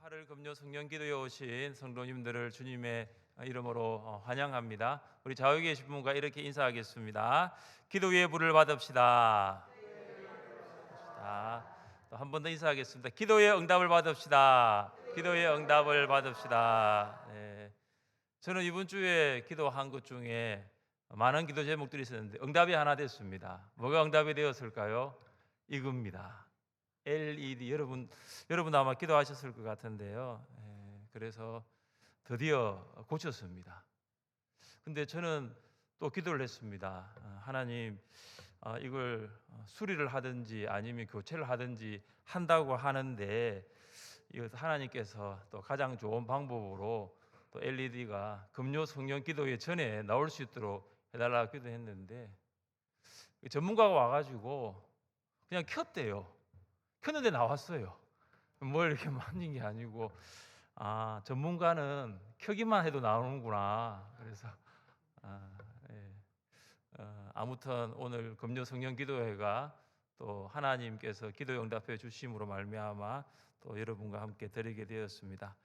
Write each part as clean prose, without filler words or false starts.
8월 금요 성령 기도에 오신 성도님들을 주님의 이름으로 환영합니다. 우리 좌우에 계신 분과 이렇게 인사하겠습니다. 기도 위에 불을 받읍시다. 또 한 번 더 인사하겠습니다. 기도의 응답을 받읍시다. 기도의 응답을 받읍시다. 네. 저는 이번 주에 기도한 것 중에 많은 기도 제목들이 있었는데 응답이 하나 됐습니다. 뭐가 응답이 되었을까요? 이겁니다. LED. 여러분 아마 기도하셨을 것 같은데요. 그래서 드디어 고쳤습니다. 근데 저는 또 기도를 했습니다. 하나님, 이걸 수리를 하든지 아니면 교체를 하든지 한다고 하는데 이거 하나님께서 또 가장 좋은 방법으로 또 LED가 금요 성령 기도회 전에 나올 수 있도록 해달라고 기도했는데 전문가가 와가지고 그냥 켰대요. 켰는데 나왔어요. 뭘 이렇게 만진 게 아니고, 전문가는 켜기만 해도 나오는구나. 그래서 예. 아무튼 오늘 금요 성령 기도회가 또 하나님께서 기도 응답해 주심으로 말미암아 또 여러분과 함께 드리게 되었습니다.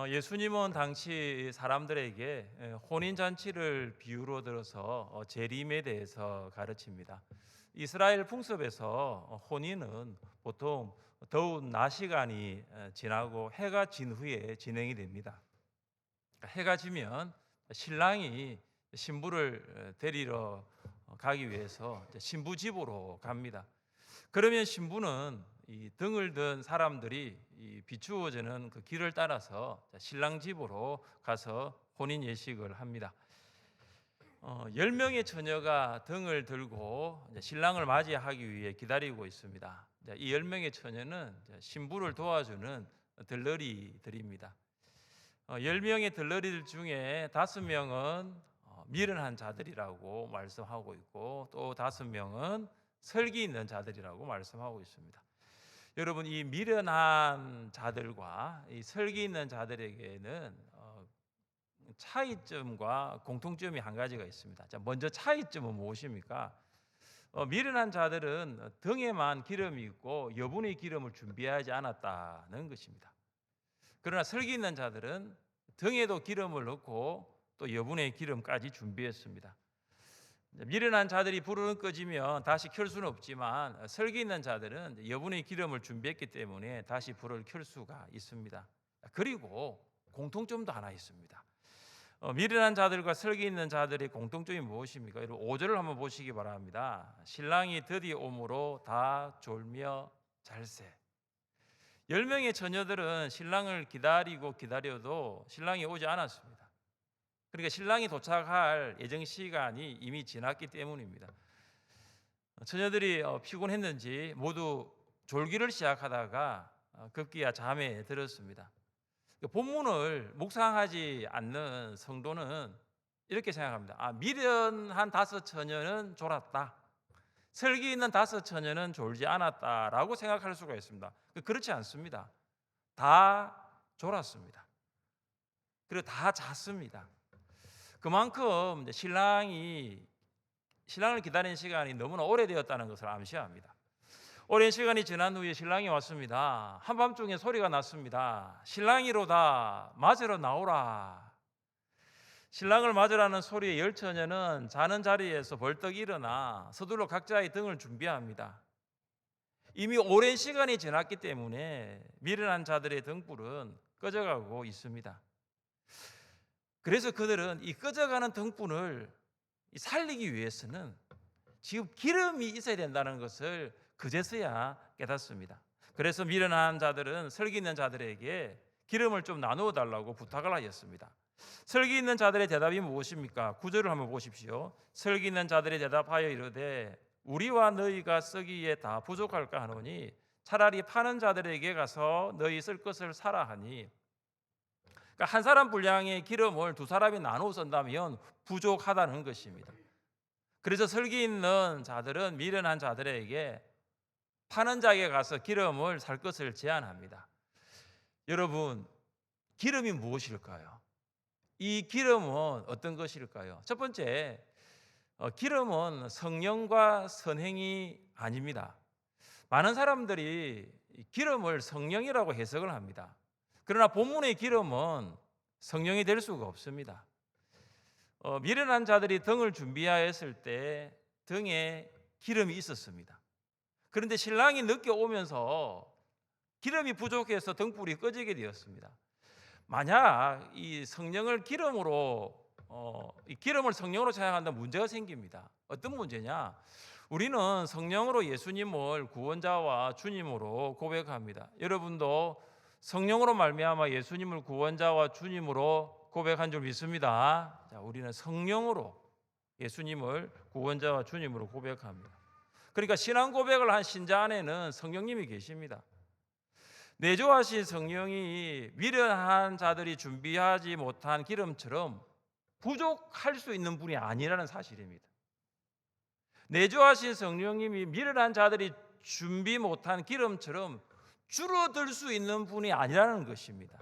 예수님은 당시 사람들에게 혼인 잔치를 비유로 들어서 재림에 대해서 가르칩니다. 이스라엘 풍습에서 혼인은 보통 더운 낮 시간이 지나고 해가 진 후에 진행이 됩니다. 해가 지면 신랑이 신부를 데리러 가기 위해서 신부 집으로 갑니다. 그러면 신부는 이 등을 든 사람들이 이 비추어지는 그 길을 따라서 신랑 집으로 가서 혼인 예식을 합니다. 10명의 처녀가 등을 들고 신랑을 맞이하기 위해 기다리고 있습니다. 이 10명의 처녀는 신부를 도와주는 들러리들입니다. 10명의 들러리들 중에 5명은 미련한 자들이라고 말씀하고 있고 또 5명은 설기 있는 자들이라고 말씀하고 있습니다. 여러분, 이 미련한 자들과 이 설기 있는 자들에게는 차이점과 공통점이 한 가지가 있습니다. 자, 먼저 차이점은 무엇입니까? 미련한 자들은 등에만 기름이 있고 여분의 기름을 준비하지 않았다는 것입니다. 그러나 설기 있는 자들은 등에도 기름을 넣고 또 여분의 기름까지 준비했습니다. 미련한 자들이 불은 꺼지면 다시 켤 수는 없지만 설기 있는 자들은 여분의 기름을 준비했기 때문에 다시 불을 켤 수가 있습니다. 그리고 공통점도 하나 있습니다. 미련한 자들과 설기 있는 자들의 공통점이 무엇입니까? 여러분 5절을 한번 보시기 바랍니다. 신랑이 드디어 오므로 다 졸며 잘세. 10명의 처녀들은 신랑을 기다리고 기다려도 신랑이 오지 않았습니다. 그러니까 신랑이 도착할 예정 시간이 이미 지났기 때문입니다. 처녀들이 피곤했는지 모두 졸기를 시작하다가 급기야 잠에 들었습니다. 본문을 묵상하지 않는 성도는 이렇게 생각합니다. 미련한 5 처녀는 졸았다. 설기 있는 5 처녀는 졸지 않았다라고 생각할 수가 있습니다. 그렇지 않습니다. 다 졸았습니다. 그리고 다 잤습니다. 그만큼 신랑을 기다리는 시간이 너무나 오래되었다는 것을 암시합니다. 오랜 시간이 지난 후에 신랑이 왔습니다. 한밤중에 소리가 났습니다. 신랑이로다, 맞으러 나오라. 신랑을 맞으라는 소리에 10처녀는 자는 자리에서 벌떡 일어나 서둘러 각자의 등을 준비합니다. 이미 오랜 시간이 지났기 때문에 미련한 자들의 등불은 꺼져가고 있습니다. 그래서 그들은 이 꺼져가는 등불을 살리기 위해서는 지금 기름이 있어야 된다는 것을 그제서야 깨닫습니다. 그래서 미련한 자들은 설기 있는 자들에게 기름을 좀 나누어 달라고 부탁을 하였습니다. 설기 있는 자들의 대답이 무엇입니까? 9절을 한번 보십시오. 설기 있는 자들의 대답하여 이르되 우리와 너희가 쓰기에 다 부족할까 하노니 차라리 파는 자들에게 가서 너희 쓸 것을 사라 하니, 그러니까 한 사람 분량의 기름을 2사람이 나누어 쓴다면 부족하다는 것입니다. 그래서 설기 있는 자들은 미련한 자들에게 파는 자에게 가서 기름을 살 것을 제안합니다. 여러분, 기름이 무엇일까요? 이 기름은 어떤 것일까요? 첫 번째, 기름은 성령과 선행이 아닙니다. 많은 사람들이 기름을 성령이라고 해석을 합니다. 그러나 본문의 기름은 성령이 될 수가 없습니다. 미련한 자들이 등을 준비하였을 때 등에 기름이 있었습니다. 그런데 신랑이 늦게 오면서 기름이 부족해서 등불이 꺼지게 되었습니다. 만약 이 성령을 기름으로 이 기름을 성령으로 생각한다면 문제가 생깁니다. 어떤 문제냐? 우리는 성령으로 예수님을 구원자와 주님으로 고백합니다. 여러분도 성령으로 말미암아 예수님을 구원자와 주님으로 고백한 줄 믿습니다. 자, 우리는 성령으로 예수님을 구원자와 주님으로 고백합니다. 그러니까 신앙 고백을 한 신자 안에는 성령님이 계십니다. 내주하신 성령이 미련한 자들이 준비하지 못한 기름처럼 부족할 수 있는 분이 아니라는 사실입니다. 내주하신 성령님이 미련한 자들이 준비 못한 기름처럼 줄어들 수 있는 분이 아니라는 것입니다.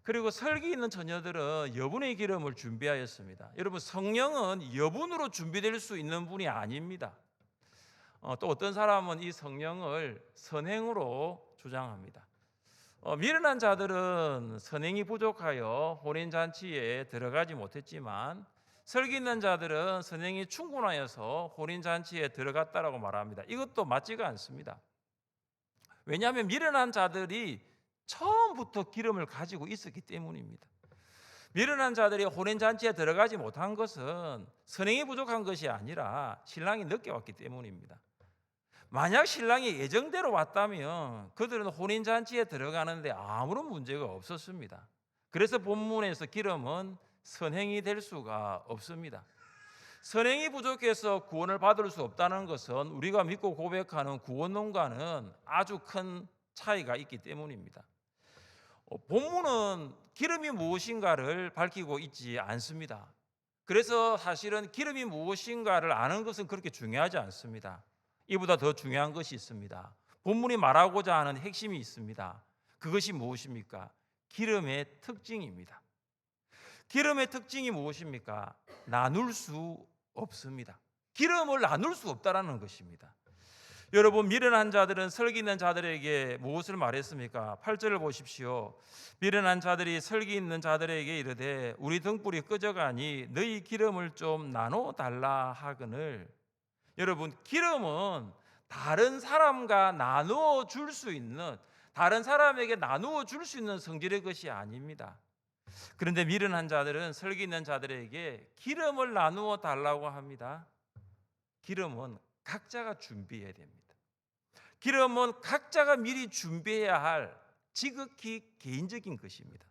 그리고 설기 있는 처녀들은 여분의 기름을 준비하였습니다. 여러분, 성령은 여분으로 준비될 수 있는 분이 아닙니다. 또 어떤 사람은 이 성령을 선행으로 주장합니다. 미련한 자들은 선행이 부족하여 혼인잔치에 들어가지 못했지만 설기 있는 자들은 선행이 충분하여서 혼인잔치에 들어갔다라고 말합니다. 이것도 맞지가 않습니다. 왜냐하면 미련한 자들이 처음부터 기름을 가지고 있었기 때문입니다. 미련한 자들이 혼인잔치에 들어가지 못한 것은 선행이 부족한 것이 아니라 신랑이 늦게 왔기 때문입니다. 만약 신랑이 예정대로 왔다면 그들은 혼인잔치에 들어가는데 아무런 문제가 없었습니다. 그래서 본문에서 기름은 선행이 될 수가 없습니다. 선행이 부족해서 구원을 받을 수 없다는 것은 우리가 믿고 고백하는 구원론과는 아주 큰 차이가 있기 때문입니다. 본문은 기름이 무엇인가를 밝히고 있지 않습니다. 그래서 사실은 기름이 무엇인가를 아는 것은 그렇게 중요하지 않습니다. 이보다 더 중요한 것이 있습니다. 본문이 말하고자 하는 핵심이 있습니다. 그것이 무엇입니까? 기름의 특징입니다. 기름의 특징이 무엇입니까? 나눌 수 없습니다. 기름을 나눌 수 없다라는 것입니다. 여러분, 미련한 자들은 설기 있는 자들에게 무엇을 말했습니까? 8절을 보십시오. 미련한 자들이 설기 있는 자들에게 이르되 우리 등불이 꺼져가니 너희 기름을 좀 나눠 달라 하거늘. 여러분, 기름은 다른 사람과 나누어 줄 수 있는, 다른 사람에게 나누어 줄 수 있는 성질의 것이 아닙니다. 그런데 미련한 자들은 설기 있는 자들에게 기름을 나누어 달라고 합니다. 기름은 각자가 준비해야 됩니다. 기름은 각자가 미리 준비해야 할 지극히 개인적인 것입니다.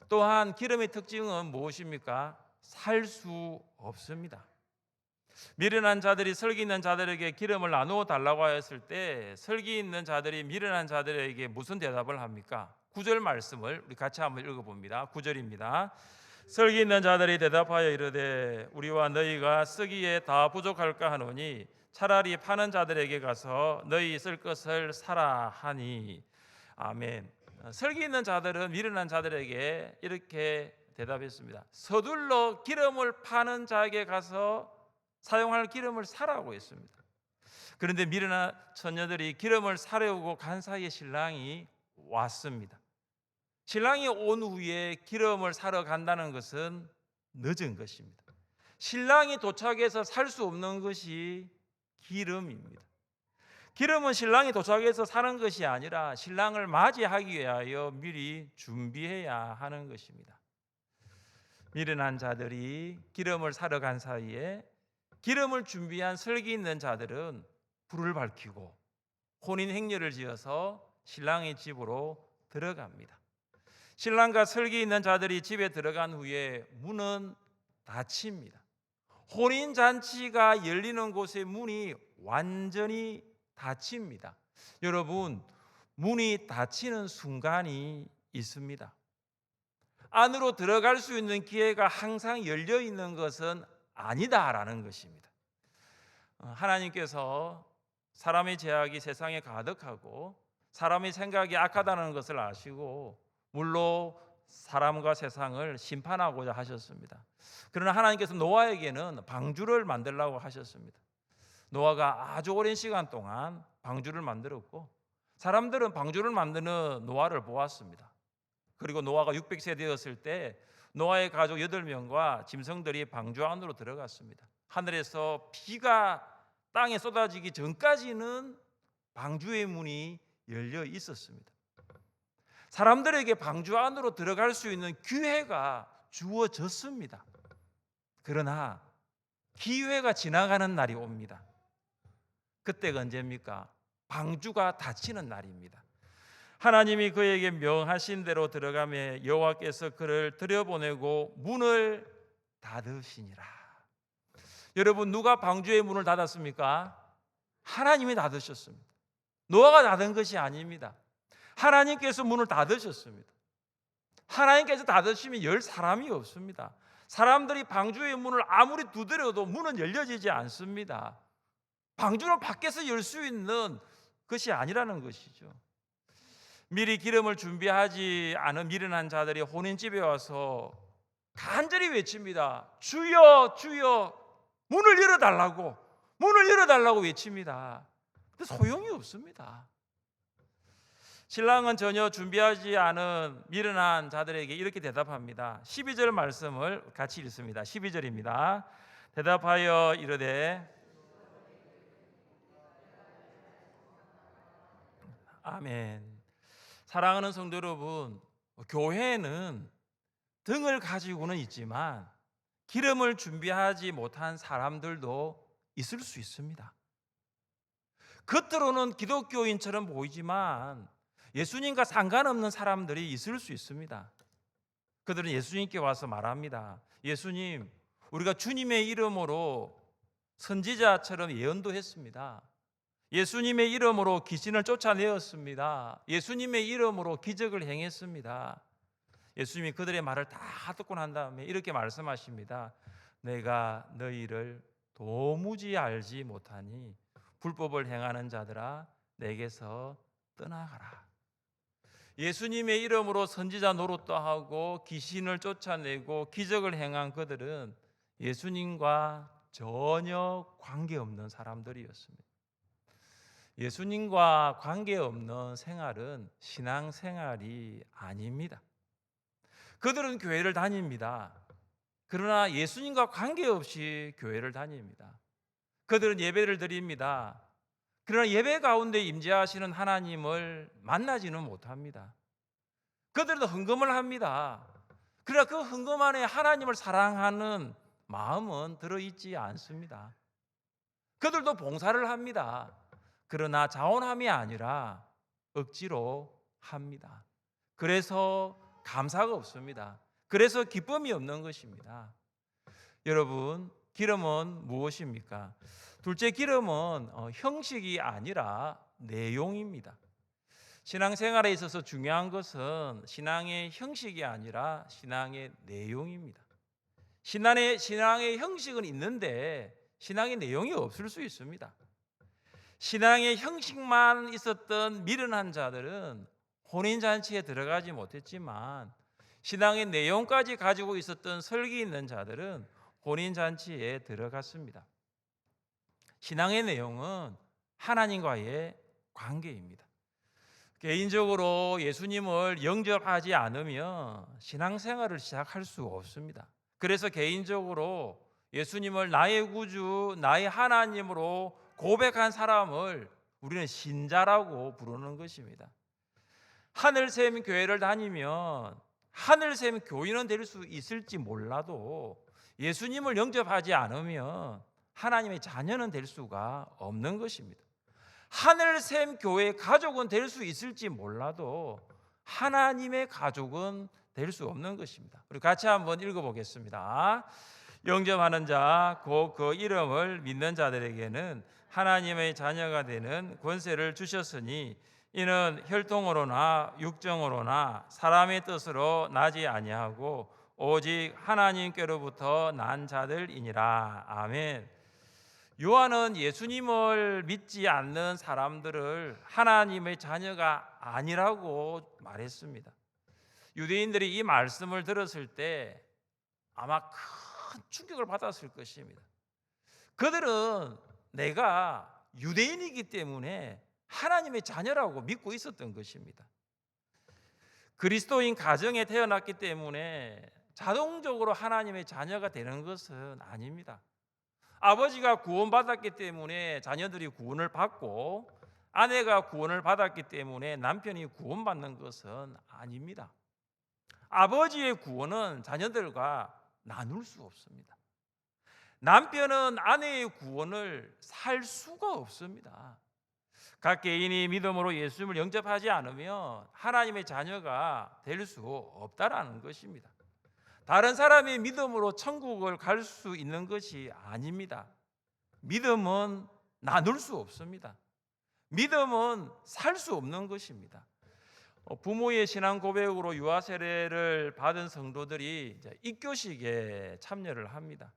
또한 기름의 특징은 무엇입니까? 살 수 없습니다. 미련한 자들이 설기 있는 자들에게 기름을 나누어 달라고 하였을 때 설기 있는 자들이 미련한 자들에게 무슨 대답을 합니까? 9절 말씀을 우리 같이 한번 읽어봅니다. 9절입니다. 설기 있는 자들이 대답하여 이르되 우리와 너희가 쓰기에 다 부족할까 하노니 차라리 파는 자들에게 가서 너희 쓸 것을 사라 하니. 아멘. 설기 있는 자들은 미련한 자들에게 이렇게 대답했습니다. 서둘러 기름을 파는 자에게 가서 사용할 기름을 사라고 했습니다. 그런데 미련한 처녀들이 기름을 사려고 간 사이에 신랑이 왔습니다. 신랑이 온 후에 기름을 사러 간다는 것은 늦은 것입니다. 신랑이 도착해서 살 수 없는 것이 기름입니다. 기름은 신랑이 도착해서 사는 것이 아니라 신랑을 맞이하기 위하여 미리 준비해야 하는 것입니다. 미련한 자들이 기름을 사러 간 사이에 기름을 준비한 설기 있는 자들은 불을 밝히고 혼인 행렬을 지어서 신랑의 집으로 들어갑니다. 신랑과 설기 있는 자들이 집에 들어간 후에 문은 닫힙니다. 혼인 잔치가 열리는 곳의 문이 완전히 닫힙니다. 여러분, 문이 닫히는 순간이 있습니다. 안으로 들어갈 수 있는 기회가 항상 열려 있는 것은 아니다라는 것입니다. 하나님께서 사람의 죄악이 세상에 가득하고 사람의 생각이 악하다는 것을 아시고 물로 사람과 세상을 심판하고자 하셨습니다. 그러나 하나님께서 노아에게는 방주를 만들라고 하셨습니다. 노아가 아주 오랜 시간 동안 방주를 만들었고 사람들은 방주를 만드는 노아를 보았습니다. 그리고 노아가 600세 되었을 때 노아의 가족 8명과 짐승들이 방주 안으로 들어갔습니다. 하늘에서 비가 땅에 쏟아지기 전까지는 방주의 문이 열려 있었습니다. 사람들에게 방주 안으로 들어갈 수 있는 기회가 주어졌습니다. 그러나 기회가 지나가는 날이 옵니다. 그때가 언제입니까? 방주가 닫히는 날입니다. 하나님이 그에게 명하신 대로 들어가매 여호와께서 그를 들여보내고 문을 닫으시니라. 여러분, 누가 방주의 문을 닫았습니까? 하나님이 닫으셨습니다. 노아가 닫은 것이 아닙니다. 하나님께서 문을 닫으셨습니다. 하나님께서 닫으시면 열 사람이 없습니다. 사람들이 방주의 문을 아무리 두드려도 문은 열려지지 않습니다. 방주는 밖에서 열 수 있는 것이 아니라는 것이죠. 미리 기름을 준비하지 않은 미련한 자들이 혼인집에 와서 간절히 외칩니다. 주여 주여 문을 열어달라고 외칩니다. 근데 소용이 없습니다. 신랑은 전혀 준비하지 않은 미련한 자들에게 이렇게 대답합니다. 12절 말씀을 같이 읽습니다. 12절입니다. 대답하여 이르되 아멘. 사랑하는 성도 여러분, 교회에는 등을 가지고는 있지만 기름을 준비하지 못한 사람들도 있을 수 있습니다. 겉으로는 기독교인처럼 보이지만 예수님과 상관없는 사람들이 있을 수 있습니다. 그들은 예수님께 와서 말합니다. 예수님, 우리가 주님의 이름으로 선지자처럼 예언도 했습니다. 예수님의 이름으로 귀신을 쫓아내었습니다. 예수님의 이름으로 기적을 행했습니다. 예수님이 그들의 말을 다 듣고 난 다음에 이렇게 말씀하십니다. 내가 너희를 도무지 알지 못하니 불법을 행하는 자들아 내게서 떠나가라. 예수님의 이름으로 선지자 노릇도 하고 귀신을 쫓아내고 기적을 행한 그들은 예수님과 전혀 관계없는 사람들이었습니다. 예수님과 관계없는 생활은 신앙생활이 아닙니다. 그들은 교회를 다닙니다. 그러나 예수님과 관계없이 교회를 다닙니다. 그들은 예배를 드립니다. 그러나 예배 가운데 임재하시는 하나님을 만나지는 못합니다. 그들도 헌금을 합니다. 그러나 그 헌금 안에 하나님을 사랑하는 마음은 들어있지 않습니다. 그들도 봉사를 합니다. 그러나 자원함이 아니라 억지로 합니다. 그래서 감사가 없습니다. 그래서 기쁨이 없는 것입니다. 여러분, 기름은 무엇입니까? 둘째, 기름은 형식이 아니라 내용입니다. 신앙생활에 있어서 중요한 것은 신앙의 형식이 아니라 신앙의 내용입니다. 신앙의 형식은 있는데 신앙의 내용이 없을 수 있습니다. 신앙의 형식만 있었던 미련한 자들은 혼인잔치에 들어가지 못했지만 신앙의 내용까지 가지고 있었던 설기 있는 자들은 혼인잔치에 들어갔습니다. 신앙의 내용은 하나님과의 관계입니다. 개인적으로 예수님을 영접하지 않으면 신앙생활을 시작할 수 없습니다. 그래서 개인적으로 예수님을 나의 구주, 나의 하나님으로 고백한 사람을 우리는 신자라고 부르는 것입니다. 하늘샘 교회를 다니면 하늘샘 교인은 될 수 있을지 몰라도 예수님을 영접하지 않으면 하나님의 자녀는 될 수가 없는 것입니다. 하늘샘 교회 가족은 될 수 있을지 몰라도 하나님의 가족은 될 수 없는 것입니다. 우리 같이 한번 읽어보겠습니다. 영접하는 자, 곧 그 이름을 믿는 자들에게는 하나님의 자녀가 되는 권세를 주셨으니 이는 혈통으로나 육정으로나 사람의 뜻으로 나지 아니하고 오직 하나님께로부터 난 자들이니라. 아멘. 요한은 예수님을 믿지 않는 사람들을 하나님의 자녀가 아니라고 말했습니다. 유대인들이 이 말씀을 들었을 때 아마 큰 충격을 받았을 것입니다. 그들은 내가 유대인이기 때문에 하나님의 자녀라고 믿고 있었던 것입니다. 그리스도인 가정에 태어났기 때문에 자동적으로 하나님의 자녀가 되는 것은 아닙니다. 아버지가 구원받았기 때문에 자녀들이 구원을 받고, 아내가 구원을 받았기 때문에 남편이 구원받는 것은 아닙니다. 아버지의 구원은 자녀들과 나눌 수 없습니다. 남편은 아내의 구원을 살 수가 없습니다. 각 개인이 믿음으로 예수님을 영접하지 않으면 하나님의 자녀가 될 수 없다라는 것입니다. 다른 사람이 믿음으로 천국을 갈 수 있는 것이 아닙니다. 믿음은 나눌 수 없습니다. 믿음은 살 수 없는 것입니다. 부모의 신앙 고백으로 유아 세례를 받은 성도들이 입교식에 참여를 합니다.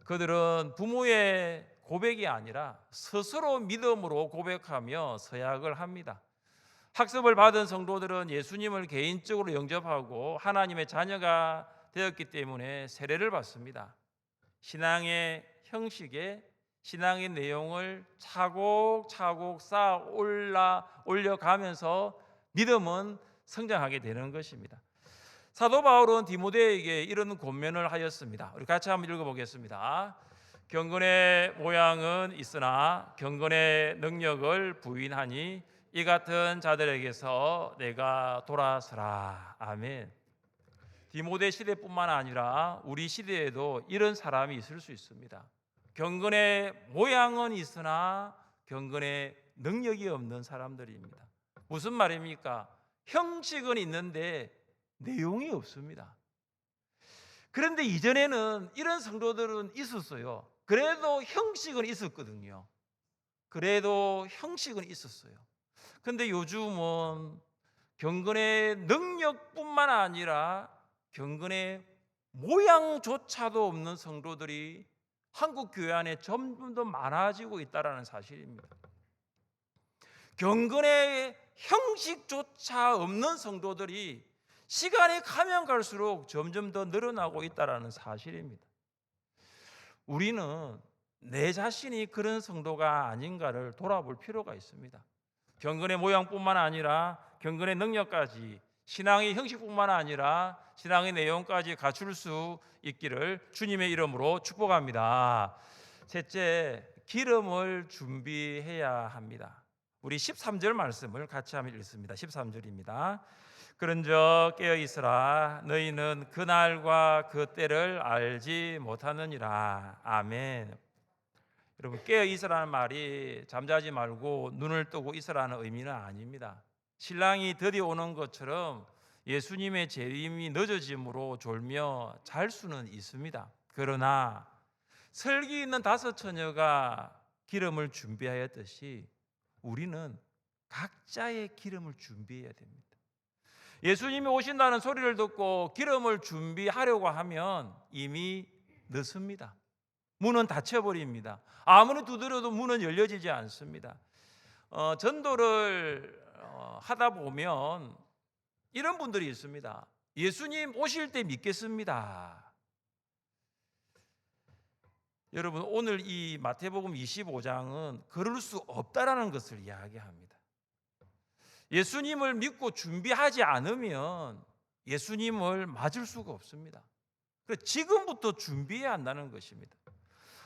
그들은 부모의 고백이 아니라 스스로 믿음으로 고백하며 서약을 합니다. 학습을 받은 성도들은 예수님을 개인적으로 영접하고 하나님의 자녀가 되었기 때문에 세례를 받습니다. 신앙의 형식에 신앙의 내용을 차곡차곡 쌓아 올려가면서 믿음은 성장하게 되는 것입니다. 사도 바울은 디모데에게 이런 권면을 하였습니다. 우리 같이 한번 읽어보겠습니다. 경건의 모양은 있으나 경건의 능력을 부인하니 이 같은 자들에게서 내가 돌아서라. 아멘. 디모데 시대뿐만 아니라 우리 시대에도 이런 사람이 있을 수 있습니다. 경건의 모양은 있으나 경건의 능력이 없는 사람들입니다. 무슨 말입니까? 형식은 있는데 내용이 없습니다. 그런데 이전에는 이런 성도들은 있었어요. 그래도 형식은 있었거든요. 그래도 형식은 있었어요. 근데 요즘은 경건의 능력뿐만 아니라 경건의 모양조차도 없는 성도들이 한국 교회 안에 점점 더 많아지고 있다는 사실입니다. 경건의 형식조차 없는 성도들이 시간이 가면 갈수록 점점 더 늘어나고 있다는 사실입니다. 우리는 내 자신이 그런 성도가 아닌가를 돌아볼 필요가 있습니다. 경건의 모양뿐만 아니라 경건의 능력까지, 신앙의 형식뿐만 아니라 신앙의 내용까지 갖출 수 있기를 주님의 이름으로 축복합니다. 셋째, 기름을 준비해야 합니다. 우리 13절 말씀을 같이 한번 읽습니다. 13절입니다. 그런즉 깨어 있으라. 너희는 그날과 그 때를 알지 못하느니라. 아멘. 여러분, 깨어 있으라는 말이 잠자지 말고 눈을 뜨고 있으라는 의미는 아닙니다. 신랑이 드디어 오는 것처럼 예수님의 재림이 늦어짐으로 졸며 잘 수는 있습니다. 그러나 설기 있는 다섯 처녀가 기름을 준비하였듯이 우리는 각자의 기름을 준비해야 됩니다. 예수님이 오신다는 소리를 듣고 기름을 준비하려고 하면 이미 늦습니다. 문은 닫혀버립니다. 아무리 두드려도 문은 열려지지 않습니다. 전도를 하다 보면 이런 분들이 있습니다. 예수님 오실 때 믿겠습니다. 여러분, 오늘 이 마태복음 25장은 그럴 수 없다라는 것을 이야기합니다. 예수님을 믿고 준비하지 않으면 예수님을 맞을 수가 없습니다. 그래서 지금부터 준비해야 한다는 것입니다.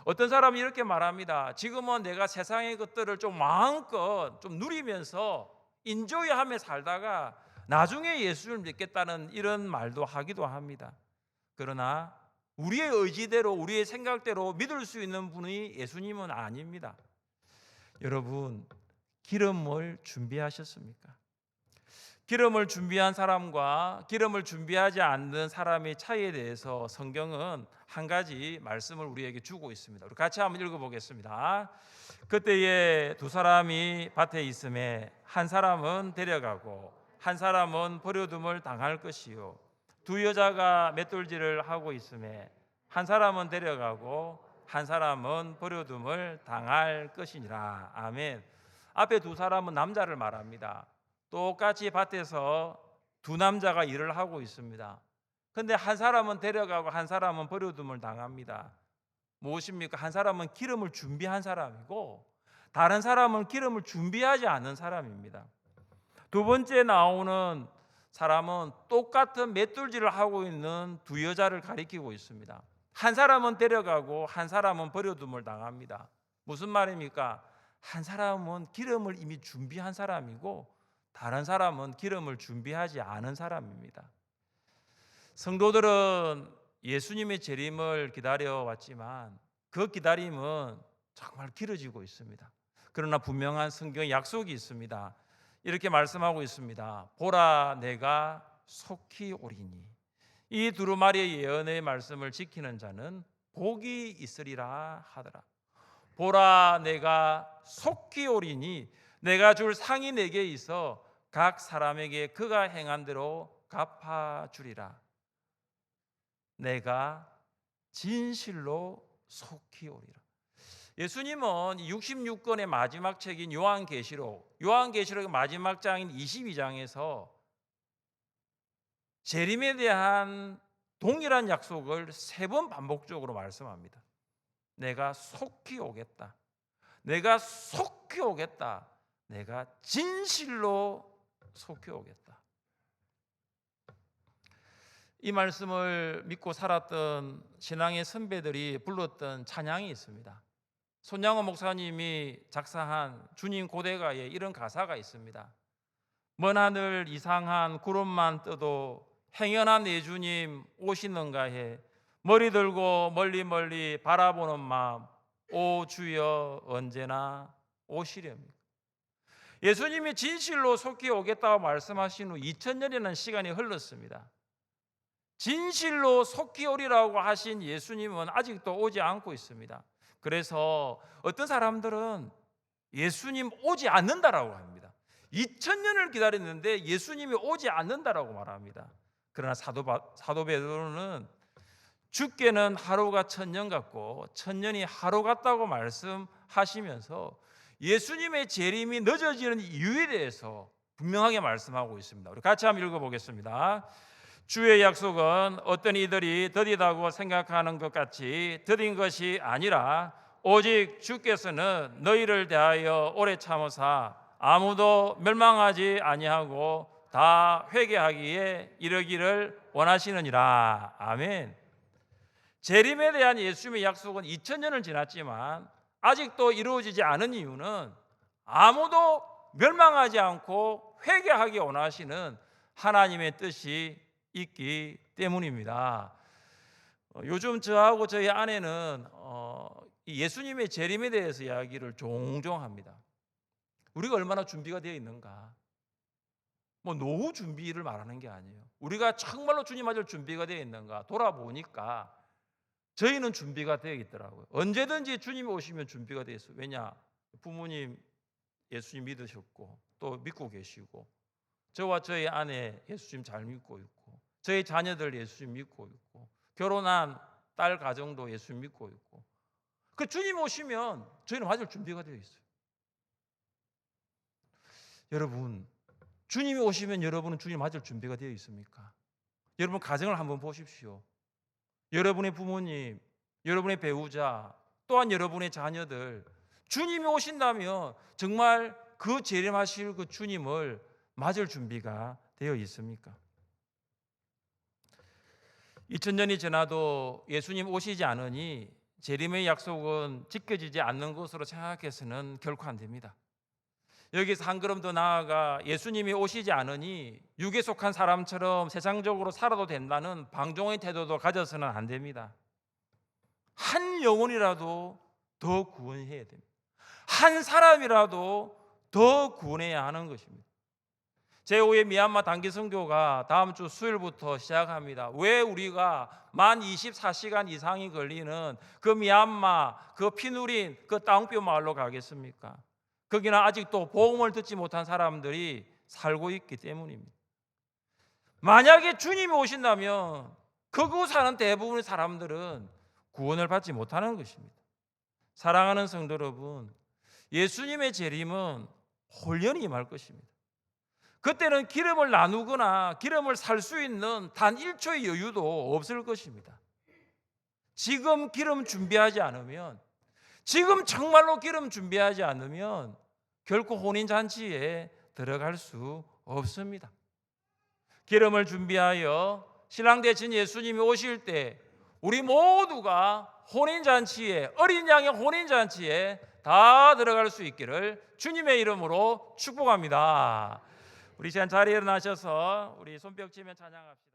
어떤 사람이 이렇게 말합니다. 지금은 내가 세상의 것들을 좀 마음껏 좀 누리면서 인조이하며 살다가 나중에 예수를 믿겠다는 이런 말도 하기도 합니다. 그러나 우리의 의지대로 우리의 생각대로 믿을 수 있는 분이 예수님은 아닙니다. 여러분, 기름을 준비하셨습니까? 기름을 준비한 사람과 기름을 준비하지 않는 사람의 차이에 대해서 성경은 한 가지 말씀을 우리에게 주고 있습니다. 우리 같이 한번 읽어보겠습니다. 그때에 두 사람이 밭에 있음에 한 사람은 데려가고 한 사람은 버려둠을 당할 것이요, 두 여자가 맷돌질을 하고 있음에 한 사람은 데려가고 한 사람은 버려둠을 당할 것이니라. 아멘. 앞에 두 사람은 남자를 말합니다. 똑같이 밭에서 두 남자가 일을 하고 있습니다. 그런데 한 사람은 데려가고 한 사람은 버려둠을 당합니다. 무엇입니까? 한 사람은 기름을 준비한 사람이고 다른 사람은 기름을 준비하지 않는 사람입니다. 두 번째 나오는 사람은 똑같은 맷돌질을 하고 있는 두 여자를 가리키고 있습니다. 한 사람은 데려가고 한 사람은 버려둠을 당합니다. 무슨 말입니까? 한 사람은 기름을 이미 준비한 사람이고 다른 사람은 기름을 준비하지 않은 사람입니다. 성도들은 예수님의 재림을 기다려왔지만 그 기다림은 정말 길어지고 있습니다. 그러나 분명한 성경 약속이 있습니다. 이렇게 말씀하고 있습니다. 보라, 내가 속히 오리니. 이 두루마리의 예언의 말씀을 지키는 자는 복이 있으리라 하더라. 보라, 내가 속히 오리니 내가 줄 상이 내게 있어 각 사람에게 그가 행한 대로 갚아주리라. 내가 진실로 속히 오리라. 예수님은 66권의 마지막 책인 요한계시록의 마지막 장인 22장에서 재림에 대한 동일한 약속을 3번 반복적으로 말씀합니다. 내가 속히 오겠다. 내가 속히 오겠다. 내가 진실로 속히 오겠다. 이 말씀을 믿고 살았던 신앙의 선배들이 불렀던 찬양이 있습니다. 손양호 목사님이 작사한 주님 고대가에 이런 가사가 있습니다. 먼 하늘 이상한 구름만 떠도 행여나 내 주님 오시는가 해 머리 들고 멀리 멀리 바라보는 마음 오 주여 언제나 오시렵니까? 예수님이 진실로 속히 오겠다고 말씀하신 후 2000년이라는 시간이 흘렀습니다. 진실로 속히 오리라고 하신 예수님은 아직도 오지 않고 있습니다. 그래서 어떤 사람들은 예수님 오지 않는다라고 합니다. 2000년을 기다렸는데 예수님이 오지 않는다라고 말합니다. 그러나 사도 베드로는 주께는 하루가 1000년 같고 1000년이 하루 같다고 말씀하시면서 예수님의 재림이 늦어지는 이유에 대해서 분명하게 말씀하고 있습니다. 우리 같이 한번 읽어보겠습니다. 주의 약속은 어떤 이들이 더디다고 생각하는 것 같이 더딘 것이 아니라 오직 주께서는 너희를 대하여 오래 참으사 아무도 멸망하지 아니하고 다 회개하기에 이르기를 원하시느니라. 아멘. 재림에 대한 예수님의 약속은 2000년을 지났지만 아직도 이루어지지 않은 이유는 아무도 멸망하지 않고 회개하기 원하시는 하나님의 뜻이 있기 때문입니다. 요즘 저하고 저희 아내는 예수님의 재림에 대해서 이야기를 종종 합니다. 우리가 얼마나 준비가 되어 있는가. 노후 준비를 말하는 게 아니에요. 우리가 정말로 주님 맞을 준비가 되어 있는가 돌아보니까 저희는 준비가 되어 있더라고요. 언제든지 주님이 오시면 준비가 되어 있어요. 왜냐? 부모님 예수님 믿으셨고 또 믿고 계시고 저와 저희 아내 예수님 잘 믿고 있고 저희 자녀들 예수님 믿고 있고 결혼한 딸 가정도 예수님 믿고 있고 그 주님 오시면 저희는 맞을 준비가 되어 있어요. 여러분 주님이 오시면 여러분은 주님 맞을 준비가 되어 있습니까? 여러분 가정을 한번 보십시오. 여러분의 부모님, 여러분의 배우자, 또한 여러분의 자녀들 주님이 오신다면 정말 그 재림하실 그 주님을 맞을 준비가 되어 있습니까? 2000년이 지나도 예수님 오시지 않으니 재림의 약속은 지켜지지 않는 것으로 생각해서는 결코 안 됩니다. 여기서 한 걸음 더 나아가 예수님이 오시지 않으니 육에 속한 사람처럼 세상적으로 살아도 된다는 방종의 태도도 가져서는 안 됩니다. 한 영혼이라도 더 구원해야 됩니다. 한 사람이라도 더 구원해야 하는 것입니다. 제5의 미얀마 단기 선교가 다음 주 수요일부터 시작합니다. 왜 우리가 만 24시간 이상이 걸리는 그 미얀마 그 피누린 그 땅뼈 마을로 가겠습니까? 거기는 아직도 복음을 듣지 못한 사람들이 살고 있기 때문입니다. 만약에 주님이 오신다면 그곳 사는 대부분의 사람들은 구원을 받지 못하는 것입니다. 사랑하는 성도 여러분, 예수님의 재림은 홀연히 임할 것입니다. 그때는 기름을 나누거나 기름을 살 수 있는 단 1초의 여유도 없을 것입니다. 지금 기름 준비하지 않으면 지금 정말로 기름 준비하지 않으면 결코 혼인잔치에 들어갈 수 없습니다. 기름을 준비하여 신랑 대신 예수님이 오실 때 우리 모두가 혼인잔치에, 어린 양의 혼인잔치에 다 들어갈 수 있기를 주님의 이름으로 축복합니다. 우리 시간 자리에 일어나셔서 우리 손뼉치며 찬양합시다.